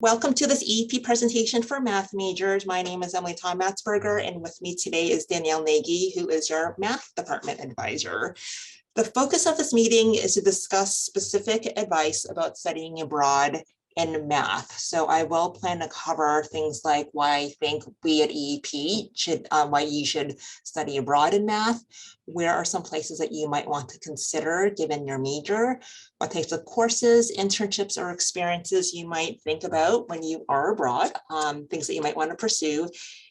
Welcome to this EAP presentation for math majors. My name is Emily Tom-Matzberger, and with me today is Danielle Nagy, who is your math department advisor. The focus of this meeting is to discuss specific advice about studying abroad in math. So I will plan to cover things like why I think we at EAP should, why you should study abroad in math, where are some places that you might want to consider given your major, what types of courses, internships, or experiences you might think about when you are abroad, things that you might want to pursue,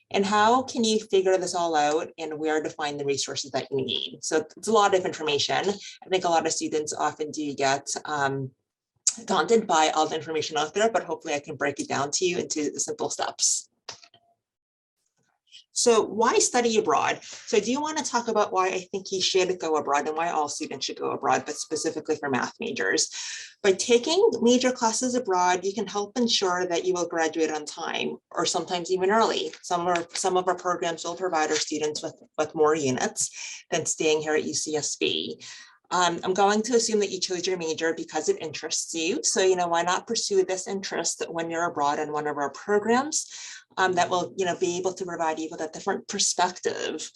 and how can you figure this all out and where to find the resources that you need. So it's a lot of information. I think a lot of students often do get daunted by all the information out there, but hopefully I can break it down to you into simple steps. So why study abroad? So I do want to talk about why I think you should go abroad and why all students should go abroad, but specifically for math majors. By taking major classes abroad, you can help ensure that you will graduate on time or sometimes even early. Some of our programs will provide our students with more units than staying here at UCSB. I'm going to assume that you chose your major because it interests you. So, why not pursue this interest when you're abroad in one of our programs that will, be able to provide you with a different perspective.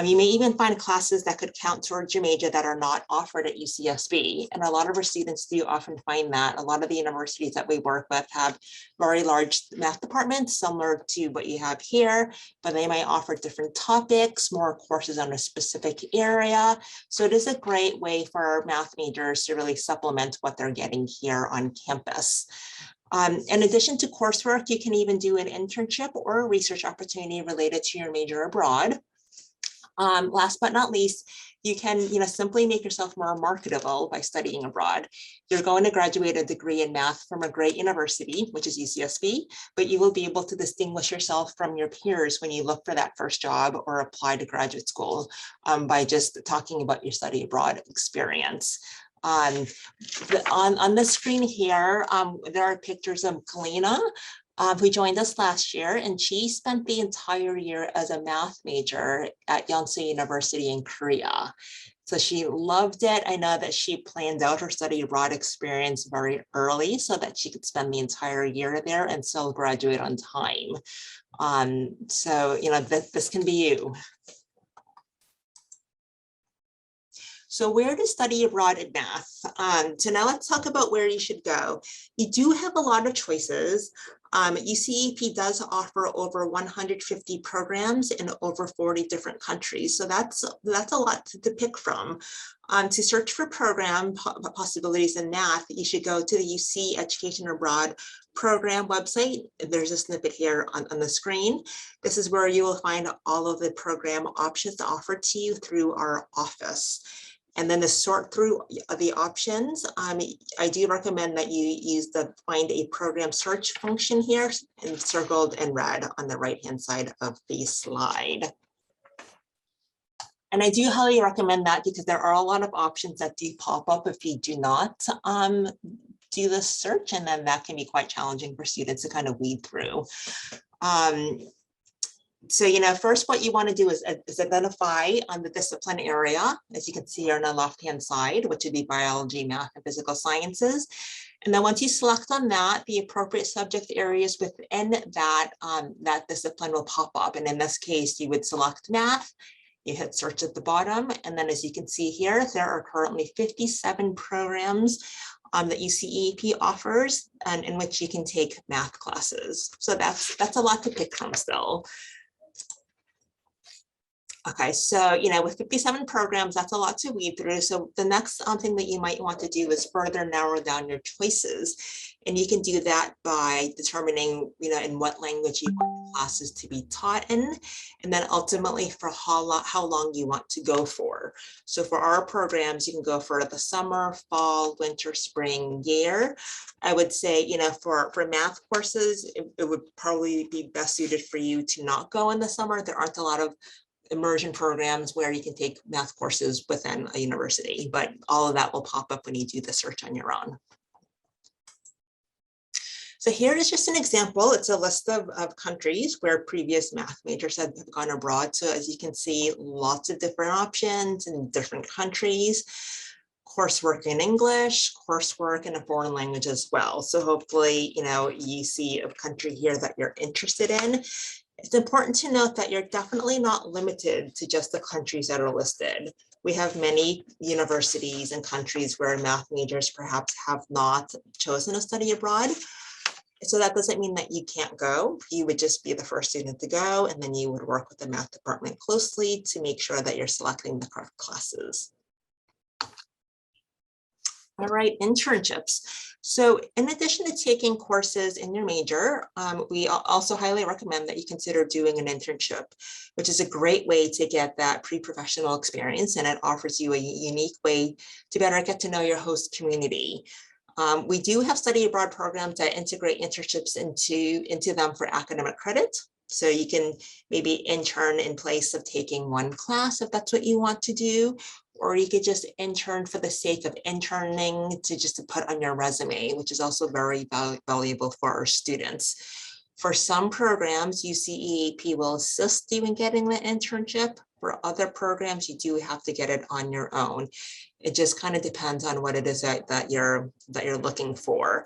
You may even find classes that could count towards your major that are not offered at UCSB. And a lot of our students do often find that a lot of the universities that we work with have very large math departments, similar to what you have here, but they might offer different topics, more courses on a specific area. So it is a great way for math majors to really supplement what they're getting here on campus. In addition to coursework, you can even do an internship or a research opportunity related to your major abroad. Last but not least, you can simply make yourself more marketable by studying abroad. You're going to graduate a degree in math from a great university, which is UCSB, but you will be able to distinguish yourself from your peers when you look for that first job or apply to graduate school by just talking about your study abroad experience. On the screen here, there are pictures of Kalina, who joined us last year, and she spent the entire year as a math major at Yonsei University in Korea. So she loved it. I know that she planned out her study abroad experience very early so that she could spend the entire year there and still graduate on time. So, this can be you. So where to study abroad in math? So now let's talk about where you should go. You do have a lot of choices. UCEAP does offer over 150 programs in over 40 different countries. So that's a lot to pick from. To search for program possibilities in math, you should go to the UC Education Abroad program website. There's a snippet here on the screen. This is where you will find all of the program options offered to you through our office. And then to sort through the options, I do recommend that you use the find a program search function here and circled in red on the right-hand side of the slide. And I do highly recommend that because there are a lot of options that do pop up if you do not do the search, and then that can be quite challenging for students to kind of weed through. So, first what you want to do is identify the discipline area, as you can see here on the left-hand side, which would be biology, math, and physical sciences. And then once you select on that, the appropriate subject areas within that, that discipline will pop up. And in this case, you would select math, you hit search at the bottom. And then as you can see here, there are currently 57 programs that UCEAP offers and in which you can take math classes. So that's a lot to pick from still. Okay, so, with 57 programs, that's a lot to weed through. So the next thing that you might want to do is further narrow down your choices. And you can do that by determining, in what language you want classes to be taught in, and then ultimately for how long you want to go for. So for our programs, you can go for the summer, fall, winter, spring, year. I would say, for math courses, it would probably be best suited for you to not go in the summer. There aren't a lot of immersion programs where you can take math courses within a university, but all of that will pop up when you do the search on your own. So here is just an example. It's a list of countries where previous math majors have gone abroad. So as you can see, lots of different options in different countries. coursework in English, coursework in a foreign language as well. So hopefully, you see a country here that you're interested in. It's important to note that you're definitely not limited to just the countries that are listed. We have many universities and countries where math majors perhaps have not chosen to study abroad. So that doesn't mean that you can't go. You would just be the first student to go, and then you would work with the math department closely to make sure that you're selecting the correct classes. All right, internships. So in addition to taking courses in your major, we also highly recommend that you consider doing an internship, which is a great way to get that pre-professional experience, and it offers you a unique way to better get to know your host community. We do have study abroad programs that integrate internships into them for academic credit. So you can maybe intern in place of taking one class if that's what you want to do, or you could just intern for the sake of interning to put on your resume, which is also very valuable for our students. For some programs, UCEAP will assist you in getting the internship. For other programs, you do have to get it on your own. It just kind of depends on what it is that you're looking for.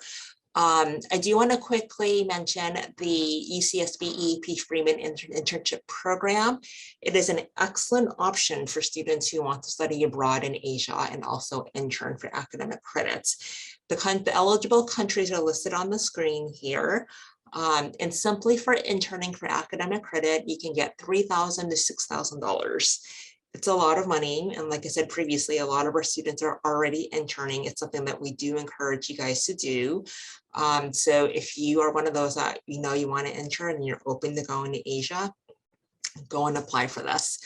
I do want to quickly mention the UCSB EAP Freeman internship program. It is an excellent option for students who want to study abroad in Asia and also intern for academic credits. The eligible countries are listed on the screen here. And simply for interning for academic credit, you can get $3,000 to $6,000. It's a lot of money. And like I said previously, a lot of our students are already interning. It's something that we do encourage you guys to do. So if you are one of those that you want to intern and you're open to going to Asia, go and apply for this.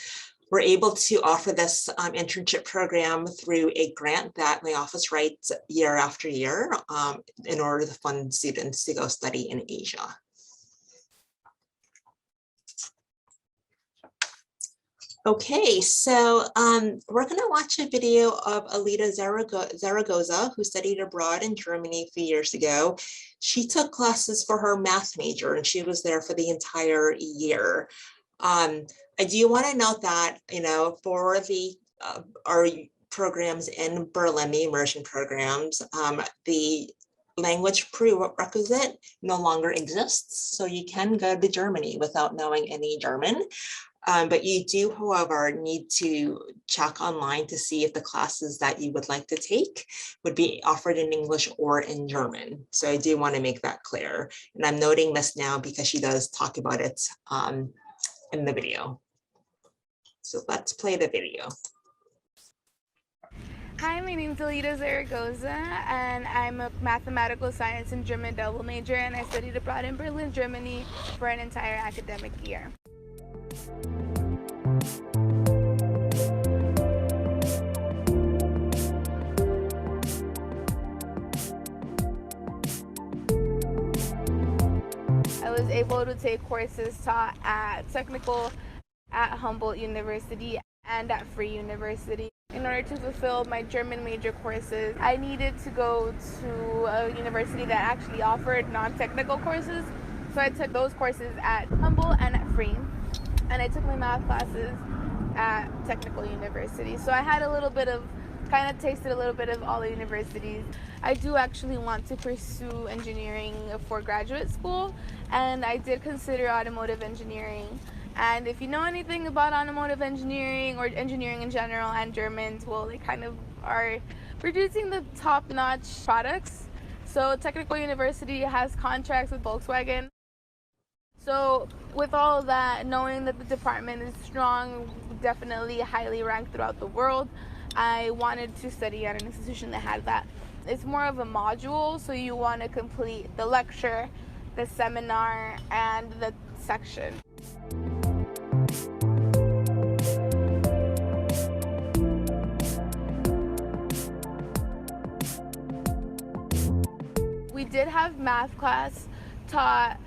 We're able to offer this internship program through a grant that my office writes year after year in order to fund students to go study in Asia. Okay, so we're going to watch a video of Elida Zaragoza, who studied abroad in Germany a few years ago. She took classes for her math major, and she was there for the entire year. I do want to note that, for our programs in Berlin, the immersion programs, the language prerequisite no longer exists. So you can go to Germany without knowing any German. But you do, however, need to check online to see if the classes that you would like to take would be offered in English or in German. So I do want to make that clear. And I'm noting this now because she does talk about it in the video. So let's play the video. Hi, my name is Elida Zaragoza, and I'm a mathematical science and German double major, and I studied abroad in Berlin, Germany for an entire academic year. I was able to take courses taught at Humboldt University and at Free University. In order to fulfill my German major courses, I needed to go to a university that actually offered non-technical courses. So I took those courses at Humboldt and at Free. And I took my math classes at Technical University. So I had tasted a little bit of all the universities. I do actually want to pursue engineering for graduate school, and I did consider automotive engineering. And if you know anything about automotive engineering or engineering in general and Germans, well, they kind of are producing the top-notch products. So Technical University has contracts with Volkswagen. So with all of that, knowing that the department is strong, definitely highly ranked throughout the world, I wanted to study at an institution that had that. It's more of a module, so you want to complete the lecture, the seminar, and the section. We did have math class taught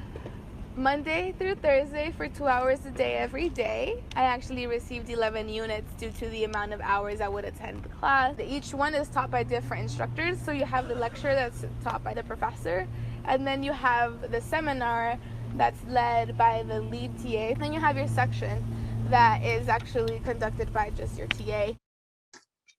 Monday through Thursday for 2 hours a day every day. I actually received 11 units due to the amount of hours I would attend the class. Each one is taught by different instructors. So you have the lecture that's taught by the professor, and then you have the seminar that's led by the lead TA. Then you have your section that is actually conducted by just your TA.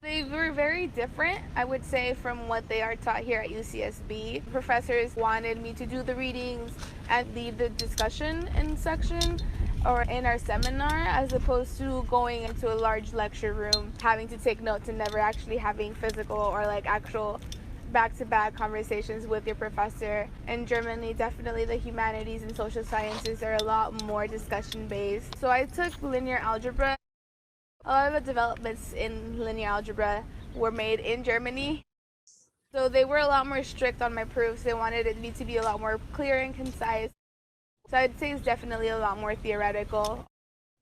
They were very different, I would say, from what they are taught here at UCSB. Professors wanted me to do the readings and lead the discussion in section or in our seminar, as opposed to going into a large lecture room, having to take notes and never actually having physical or like actual back-to-back conversations with your professor. In Germany, definitely the humanities and social sciences are a lot more discussion-based. So I took linear algebra. A lot of the developments in linear algebra were made in Germany. So they were a lot more strict on my proofs. They wanted it me to be a lot more clear and concise. So I'd say it's definitely a lot more theoretical.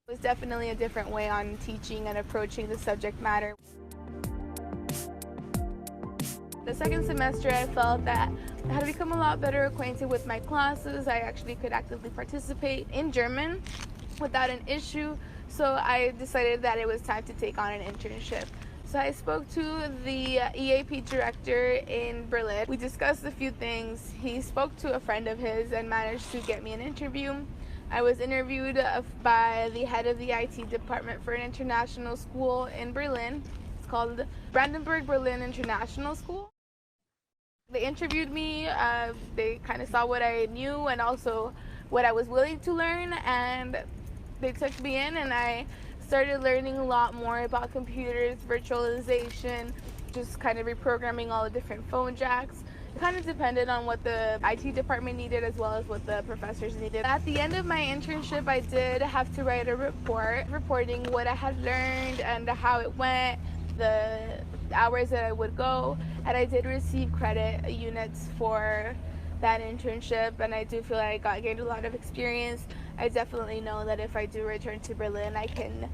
It was definitely a different way on teaching and approaching the subject matter. The second semester, I felt that I had become a lot better acquainted with my classes. I actually could actively participate in German without an issue. So I decided that it was time to take on an internship. So I spoke to the EAP director in Berlin. We discussed a few things. He spoke to a friend of his and managed to get me an interview. I was interviewed by the head of the IT department for an international school in Berlin. It's called Brandenburg Berlin International School. They interviewed me. They kind of saw what I knew and also what I was willing to learn, and they took me in, and I started learning a lot more about computers, virtualization, just kind of reprogramming all the different phone jacks. It kind of depended on what the IT department needed as well as what the professors needed. At the end of my internship, I did have to write a report reporting what I had learned and how it went, the hours that I would go, and I did receive credit units for that internship, and I do feel like I gained a lot of experience. I definitely know that if I do return to Berlin, I can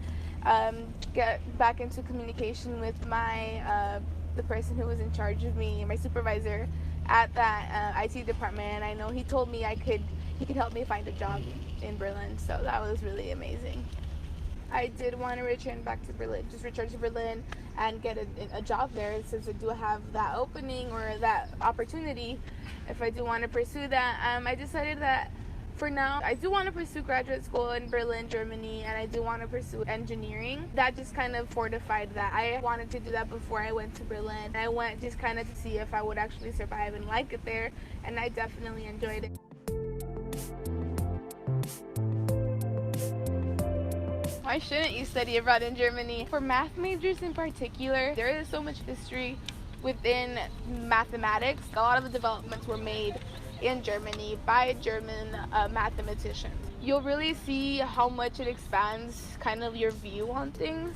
get back into communication with my the person who was in charge of me, my supervisor at that IT department, and I know he told me he could help me find a job in Berlin, so that was really amazing. I did want to return back to Berlin, just return to Berlin and get a job there, since I do have that opening or that opportunity. If I do want to pursue that, I decided that for now, I do want to pursue graduate school in Berlin, Germany, and I do want to pursue engineering. That just kind of fortified that. I wanted to do that before I went to Berlin. I went just kind of to see if I would actually survive and like it there, and I definitely enjoyed it. Why shouldn't you study abroad in Germany? For math majors in particular, there is so much history within mathematics. A lot of the developments were made in Germany by German mathematicians. You'll really see how much it expands kind of your view on things.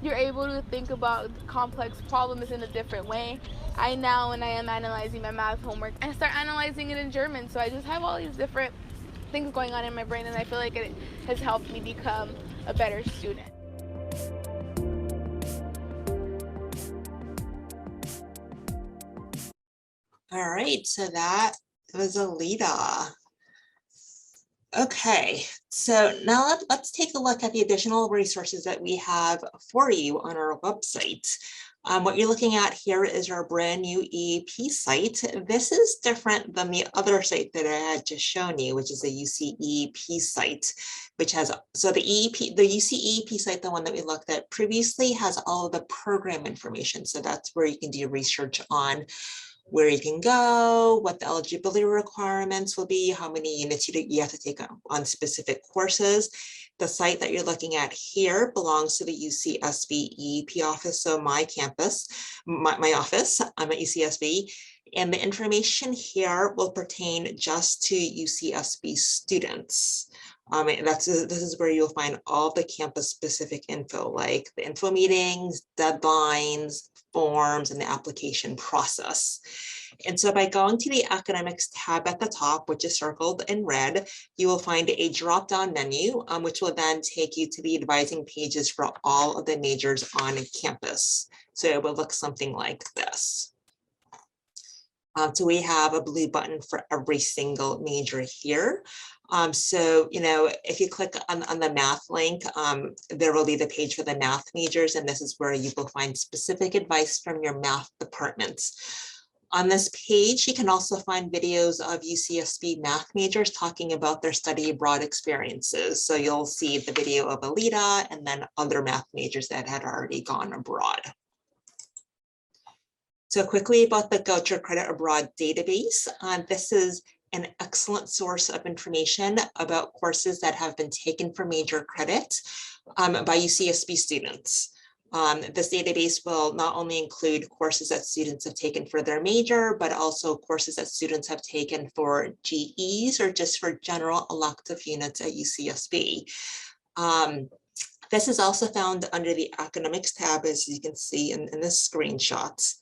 You're able to think about complex problems in a different way. I now, when I am analyzing my math homework, I start analyzing it in German. So I just have all these different things going on in my brain, and I feel like it has helped me become a better student. All right, so that was Elida. Okay, so now let's take a look at the additional resources that we have for you on our website. What you're looking at here is our brand new EAP site. This is different than the other site that I had just shown you, which is the UCEAP site, which has, so the UCEAP site, the one that we looked at previously, has all of the program information. So that's where you can do research on where you can go, what the eligibility requirements will be, how many units you have to take on specific courses. The site that you're looking at here belongs to the UCSB EAP office, so my campus, my office, I'm at UCSB, and the information here will pertain just to UCSB students. This is where you'll find all the campus-specific info, like the info meetings, deadlines, forms, and the application process. And so by going to the academics tab at the top, which is circled in red, you will find a drop-down menu, which will then take you to the advising pages for all of the majors on campus. So it will look something like this. So we have a blue button for every single major here. So, if you click on the math link, there will be the page for the math majors, and this is where you will find specific advice from your math departments. On this page, you can also find videos of UCSB math majors talking about their study abroad experiences. So you'll see the video of Elida and then other math majors that had already gone abroad. So quickly about the GAUCHO Credit Abroad database. This is an excellent source of information about courses that have been taken for major credit by UCSB students. This database will not only include courses that students have taken for their major, but also courses that students have taken for GEs or just for general elective units at UCSB. This is also found under the academics tab, as you can see in this screenshot.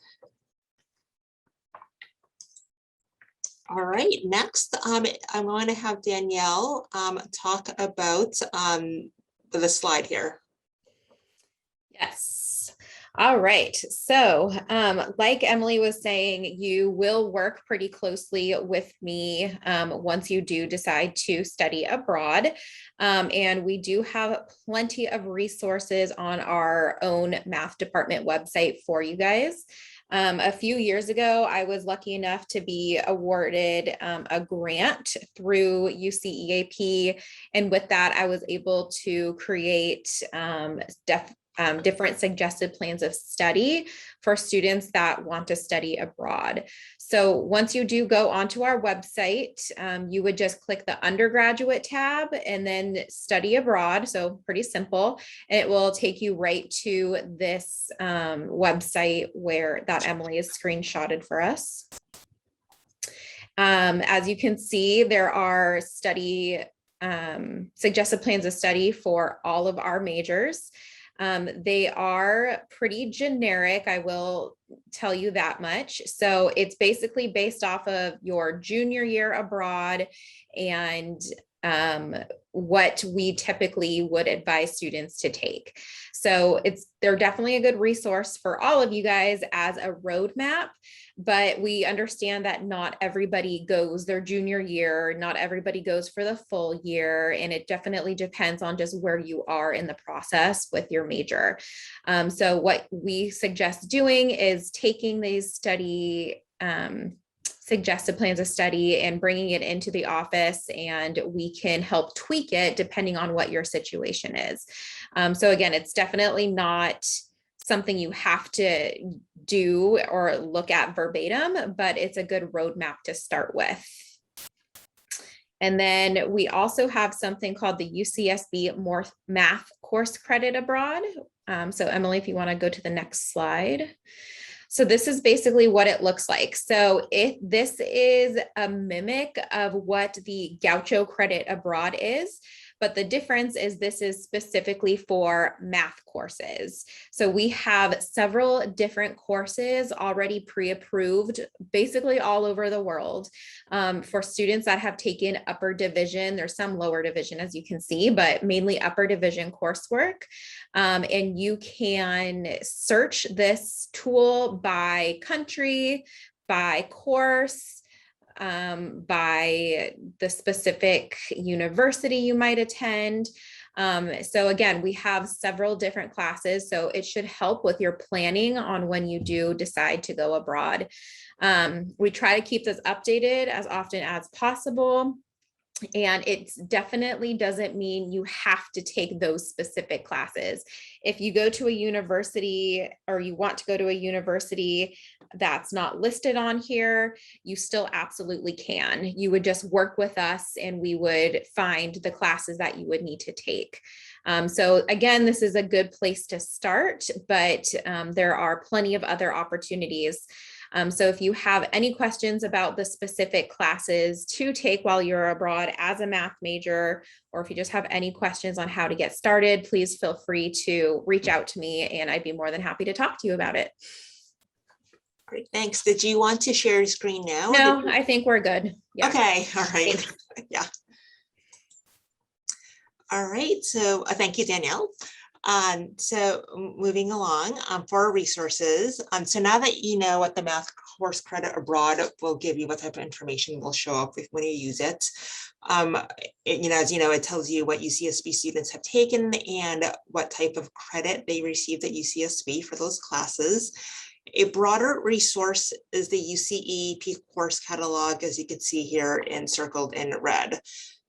All right, next, I'm going to have Danielle talk about the slide here. Yes. All right. So like Emily was saying, you will work pretty closely with me once you do decide to study abroad. And we do have plenty of resources on our own math department website for you guys. A few years ago, I was lucky enough to be awarded a grant through UCEAP. And with that, I was able to create different suggested plans of study for students that want to study abroad. So once you do go onto our website, you would just click the undergraduate tab and then study abroad. So pretty simple. And it will take you right to this website where that Emily is screenshotted for us. As you can see, there are suggested plans of study for all of our majors. They are pretty generic, I will tell you that much. So it's basically based off of your junior year abroad and what we typically would advise students to take. So they're definitely a good resource for all of you guys as a roadmap, but we understand that not everybody goes their junior year, not everybody goes for the full year, and it definitely depends on just where you are in the process with your major. So what we suggest doing is taking these suggested plans of study and bringing it into the office, and we can help tweak it depending on what your situation is. So again, it's definitely not something you have to do or look at verbatim, but it's a good roadmap to start with. And then we also have something called the UCSB Math Course Credit Abroad. So Emily, if you want to go to the next slide. So this is basically what it looks like. So this is a mimic of what the GAUCHO Credit Abroad is, but the difference is this is specifically for math courses. So we have several different courses already pre-approved, basically all over the world, for students that have taken upper division. There's some lower division, as you can see, but mainly upper division coursework. And you can search this tool by country, by course, by the specific university you might attend. So again, we have several different classes, so it should help with your planning on when you do decide to go abroad. We try to keep this updated as often as possible. And it definitely doesn't mean you have to take those specific classes. If you go to a university or you want to go to a university that's not listed on here, you still absolutely can. You would just work with us and we would find the classes that you would need to take. So again, this is a good place to start, but there are plenty of other opportunities. So if you have any questions about the specific classes to take while you're abroad as a math major, or if you just have any questions on how to get started, please feel free to reach out to me and I'd be more than happy to talk to you about it. Great, thanks. Did you want to share your screen now? No, I think we're good. Yeah. Okay, all right. Yeah. All right, so thank you, Danielle. So moving along for resources. So now that you know what the Math Course Credit Abroad will give you, what type of information will show up when you use it. As you know, it tells you what UCSB students have taken and what type of credit they received at UCSB for those classes. A broader resource is the UCEAP course catalog, as you can see here encircled in red.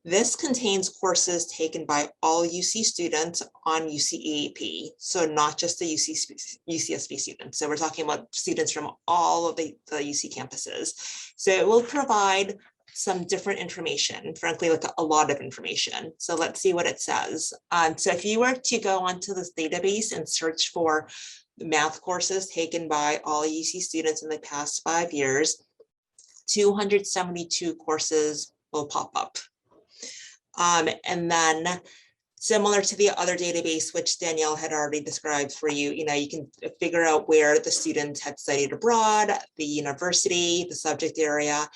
This contains courses taken by all UC students on UCEAP, so not just the UCSB students. So we're talking about students from all of the UC campuses. So it will provide some different information, frankly, like a lot of information. So let's see what it says. So if you were to go onto this database and search for math courses taken by all UC students in the past 5 years, 272 courses will pop up. And then similar to the other database, which Danielle had already described for you, you can figure out where the student had studied abroad, the university, the subject area.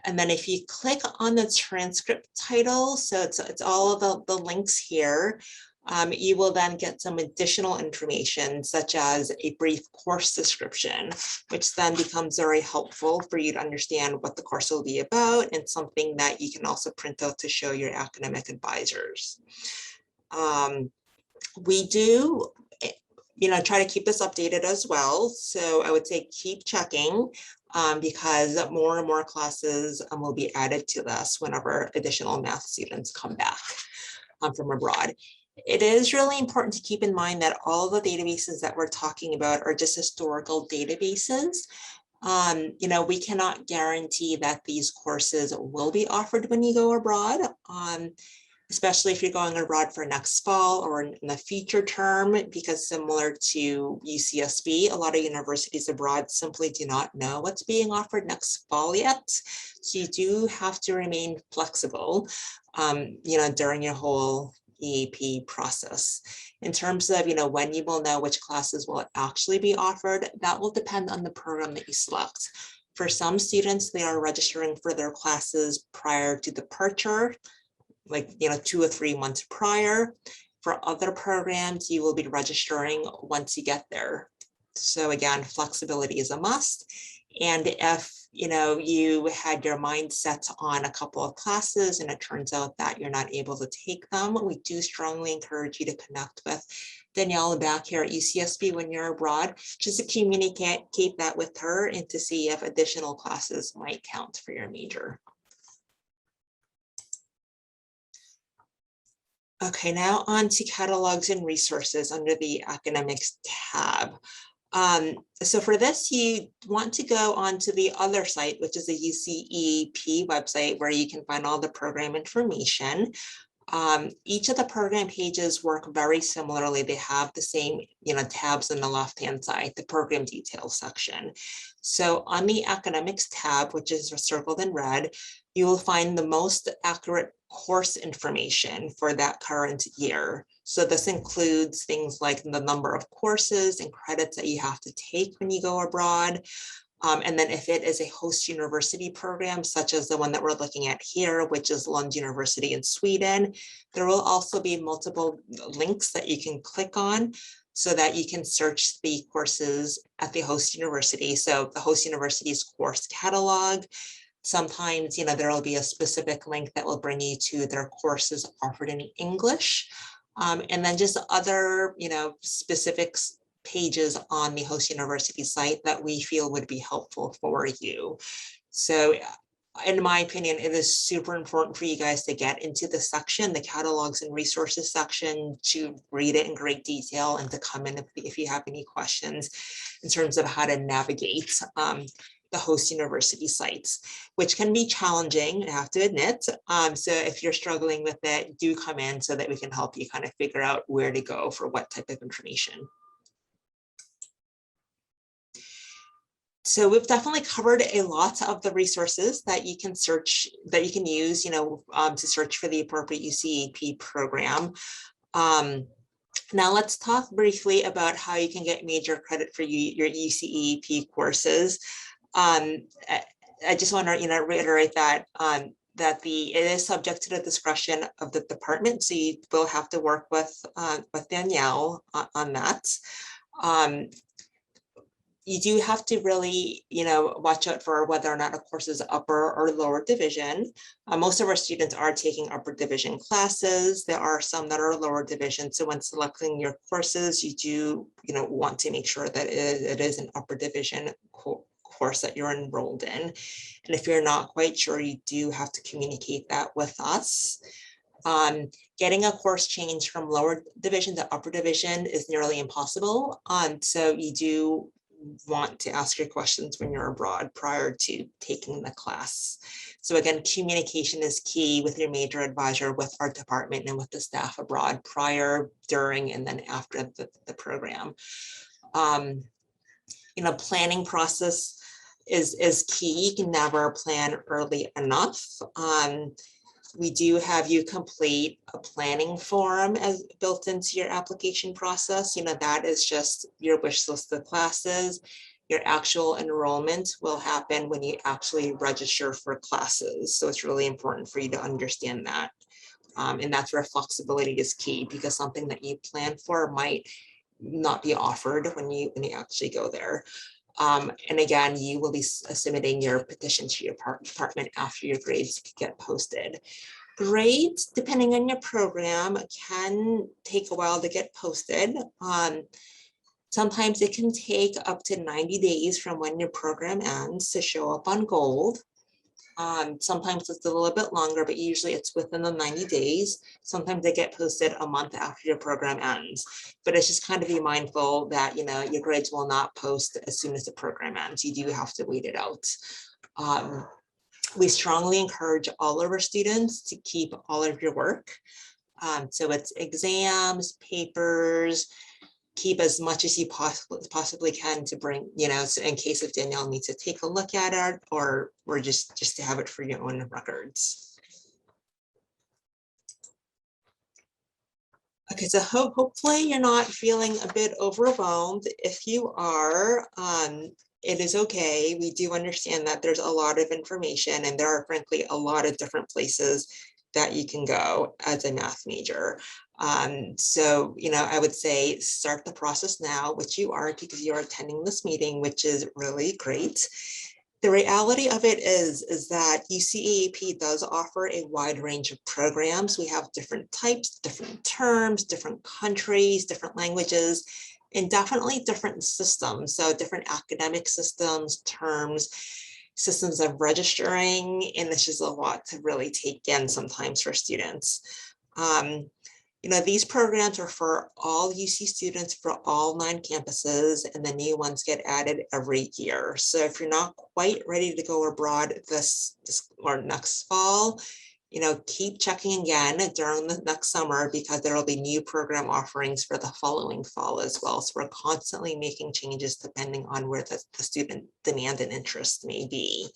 And then if you click on the transcript title, so it's all of the links here, you will then get some additional information, such as a brief course description, which then becomes very helpful for you to understand what the course will be about, and something that you can also print out to show your academic advisors. We do, try to keep this updated as well. So I would say keep checking, because more and more classes will be added to this whenever additional math students come back from abroad. It is really important to keep in mind that all the databases that we're talking about are just historical databases. We cannot guarantee that these courses will be offered when you go abroad, especially if you're going abroad for next fall or in the future term, because similar to UCSB, a lot of universities abroad simply do not know what's being offered next fall yet. So you do have to remain flexible, during your whole EAP process. In terms of, when you will know which classes will actually be offered, that will depend on the program that you select. For some students, they are registering for their classes prior to departure, like 2 or 3 months prior. For other programs, you will be registering once you get there. So again, flexibility is a must. And if you had your mind set on a couple of classes and it turns out that you're not able to take them, we do strongly encourage you to connect with Danielle back here at UCSB when you're abroad, just to communicate that with her and to see if additional classes might count for your major. Okay, now on to catalogs and resources under the academics tab. So for this, you want to go onto the other site, which is the UCEAP website, where you can find all the program information. Each of the program pages work very similarly. They have the same, tabs on the left-hand side, the program details section. So on the academics tab, which is circled in red, you will find the most accurate course information for that current year. So this includes things like the number of courses and credits that you have to take when you go abroad. And then if it is a host university program, such as the one that we're looking at here, which is Lund University in Sweden, there will also be multiple links that you can click on so that you can search the courses at the host university. So the host university's course catalog. Sometimes, there will be a specific link that will bring you to their courses offered in English. And then just other, specific pages on the host university site that we feel would be helpful for you. So in my opinion, it is super important for you guys to get into the section, the catalogs and resources section, to read it in great detail and to come in if you have any questions in terms of how to navigate the host university sites, which can be challenging, I have to admit. So if you're struggling with it, do come in so that we can help you kind of figure out where to go for what type of information. So we've definitely covered a lot of the resources that you can search, that you can use, to search for the appropriate UCEAP program. Now let's talk briefly about how you can get major credit for your UCEAP courses. I just want to reiterate that it is subject to the discretion of the department, so you will have to work with Danielle on that. You do have to really, watch out for whether or not a course is upper or lower division. Most of our students are taking upper division classes. There are some that are lower division. So when selecting your courses, you do, want to make sure that it is an upper division course that you're enrolled in. And if you're not quite sure, you do have to communicate that with us. Getting a course change from lower division to upper division is nearly impossible. So you do want to ask your questions when you're abroad prior to taking the class. So again, communication is key with your major advisor, with our department, and with the staff abroad prior, during, and then after the program. Planning process is key. You can never plan early enough. We do have you complete a planning form as built into your application process. That is just your wish list of classes. Your actual enrollment will happen when you actually register for classes. So it's really important for you to understand that. And that's where flexibility is key, because something that you plan for might not be offered when you actually go there. And again, you will be submitting your petition to your department after your grades get posted. Grades, depending on your program, can take a while to get posted. Sometimes it can take up to 90 days from when your program ends to show up on Gold. Sometimes it's a little bit longer, but usually it's within the 90 days. Sometimes they get posted a month after your program ends. But it's just kind of be mindful that your grades will not post as soon as the program ends. You do have to wait it out. We strongly encourage all of our students to keep all of your work. So it's exams, papers, keep as much as you possibly can to bring, so in case if Danielle needs to take a look at it, or just to have it for your own records. Okay, so hopefully you're not feeling a bit overwhelmed. If you are, it is okay. We do understand that there's a lot of information, and there are frankly a lot of different places that you can go as a math major. So, I would say start the process now, which you are, because you are attending this meeting, which is really great. The reality of it is that UCEAP does offer a wide range of programs. We have different types, different terms, different countries, different languages, and definitely different systems. So different academic systems, terms, systems of registering, and this is a lot to really take in sometimes for students. These programs are for all UC students for all 9 campuses, and the new ones get added every year. So if you're not quite ready to go abroad this or next fall, keep checking again during the next summer, because there will be new program offerings for the following fall as well. So we're constantly making changes depending on where the student demand and interest may be.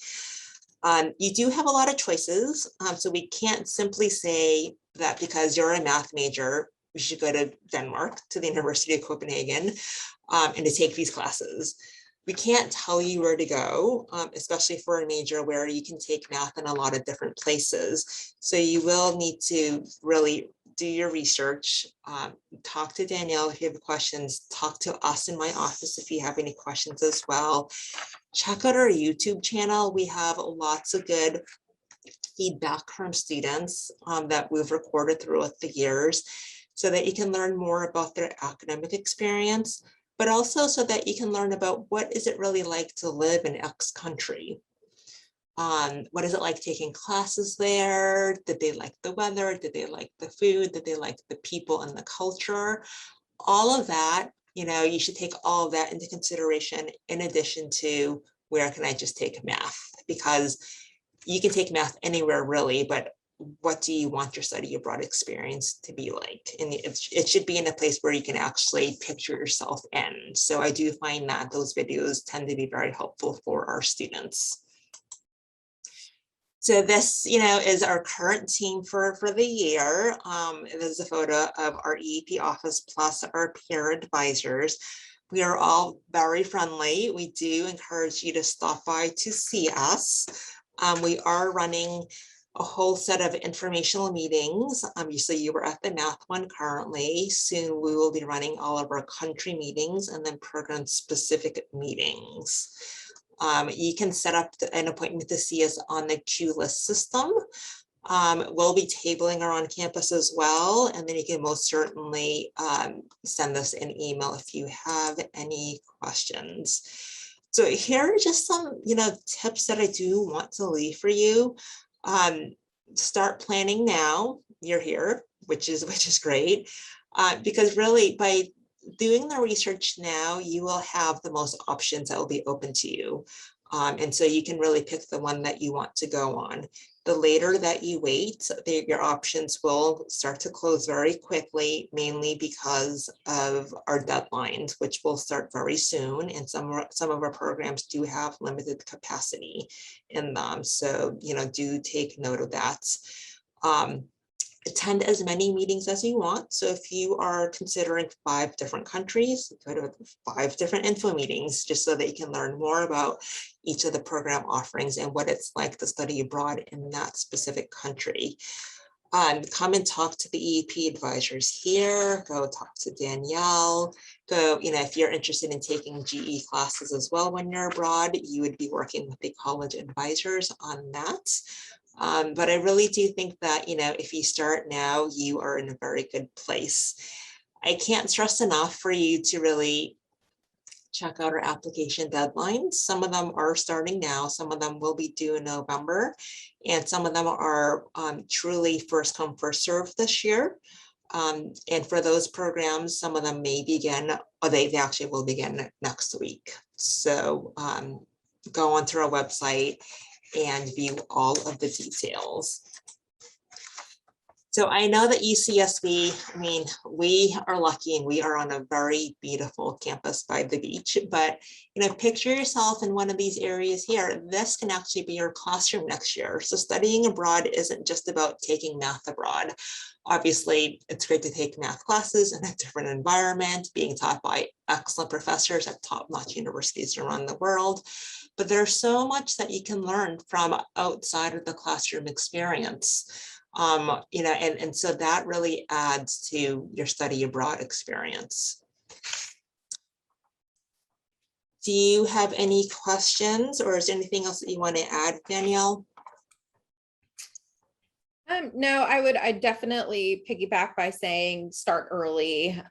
You do have a lot of choices. So we can't simply say that because you're a math major, you should go to Denmark, to the University of Copenhagen, and to take these classes. We can't tell you where to go, especially for a major where you can take math in a lot of different places. So you will need to really do your research, talk to Danielle if you have questions, talk to us in my office if you have any questions as well. Check out our YouTube channel. We have lots of good feedback from students that we've recorded throughout the years, so that you can learn more about their academic experience, but also so that you can learn about what is it really like to live in X country. What is it like taking classes there? Did they like the weather? Did they like the food? Did they like the people and the culture? All of that, you should take all of that into consideration, in addition to where can I just take math? Because you can take math anywhere really, but what do you want your study abroad experience to be like? And it should be in a place where you can actually picture yourself in. So I do find that those videos tend to be very helpful for our students. So this, is our current team for the year. There's a photo of our EAP office plus our peer advisors. We are all very friendly. We do encourage you to stop by to see us. We are running a whole set of informational meetings. So you were at the math one currently. Soon we will be running all of our country meetings and then program specific meetings. You can set up an appointment to see us on the queue list system. We'll be tabling our on campus as well. And then you can most certainly send us an email if you have any questions. So here are just some, tips that I do want to leave for you. Start planning now. You're here, which is great, because really by doing the research now, you will have the most options that will be open to you. And so you can really pick the one that you want to go on. The later that you wait, your options will start to close very quickly, mainly because of our deadlines, which will start very soon. And some of our programs do have limited capacity in them. So, do take note of that. Attend as many meetings as you want. So if you are considering 5 different countries, go to 5 different info meetings, just so that you can learn more about each of the program offerings and what it's like to study abroad in that specific country. Come and talk to the EAP advisors here, go talk to Danielle, go, if you're interested in taking GE classes as well when you're abroad, you would be working with the college advisors on that. But I really do think that, if you start now, you are in a very good place. I can't stress enough for you to really check out our application deadlines. Some of them are starting now, some of them will be due in November, and some of them are truly first come, first serve this year. And for those programs, some of them may begin, or they actually will begin next week. So go onto our website and view all of the details. So I know that UCSB, we are lucky and we are on a very beautiful campus by the beach, but picture yourself in one of these areas here. This can actually be your classroom next year. So studying abroad isn't just about taking math abroad. Obviously, it's great to take math classes in a different environment, being taught by excellent professors at top-notch universities around the world. But there's so much that you can learn from outside of the classroom experience. And so that really adds to your study abroad experience. Do you have any questions, or is there anything else that you want to add, Danielle? No, I definitely piggyback by saying start early.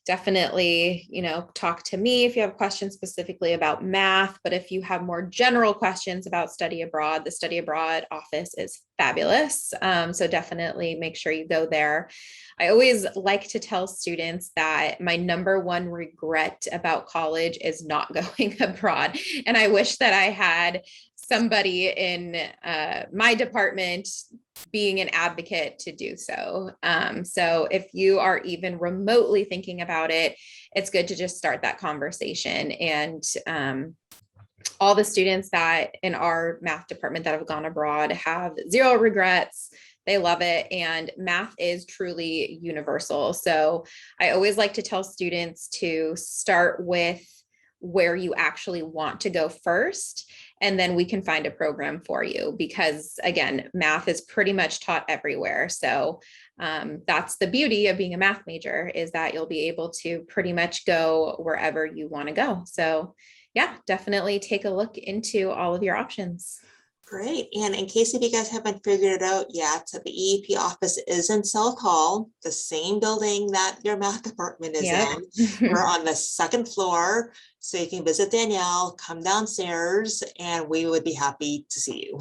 Definitely, talk to me if you have questions specifically about math, but if you have more general questions about study abroad, the study abroad office is fabulous. So definitely make sure you go there. I always like to tell students that my number one regret about college is not going abroad. And I wish that I had somebody in my department being an advocate to do so. So if you are even remotely thinking about it, it's good to just start that conversation. And all the students that in our math department that have gone abroad have zero regrets. They love it. And math is truly universal. So I always like to tell students to start with where you actually want to go first, and then we can find a program for you, because again, math is pretty much taught everywhere. So that's the beauty of being a math major, is that you'll be able to pretty much go wherever you want to go. So yeah, definitely take a look into all of your options. Great. And in case if you guys haven't figured it out yet, the EAP office is in South Hall, the same building that your math department is in. We're on the 2nd floor, so you can visit Danielle, come downstairs, and we would be happy to see you.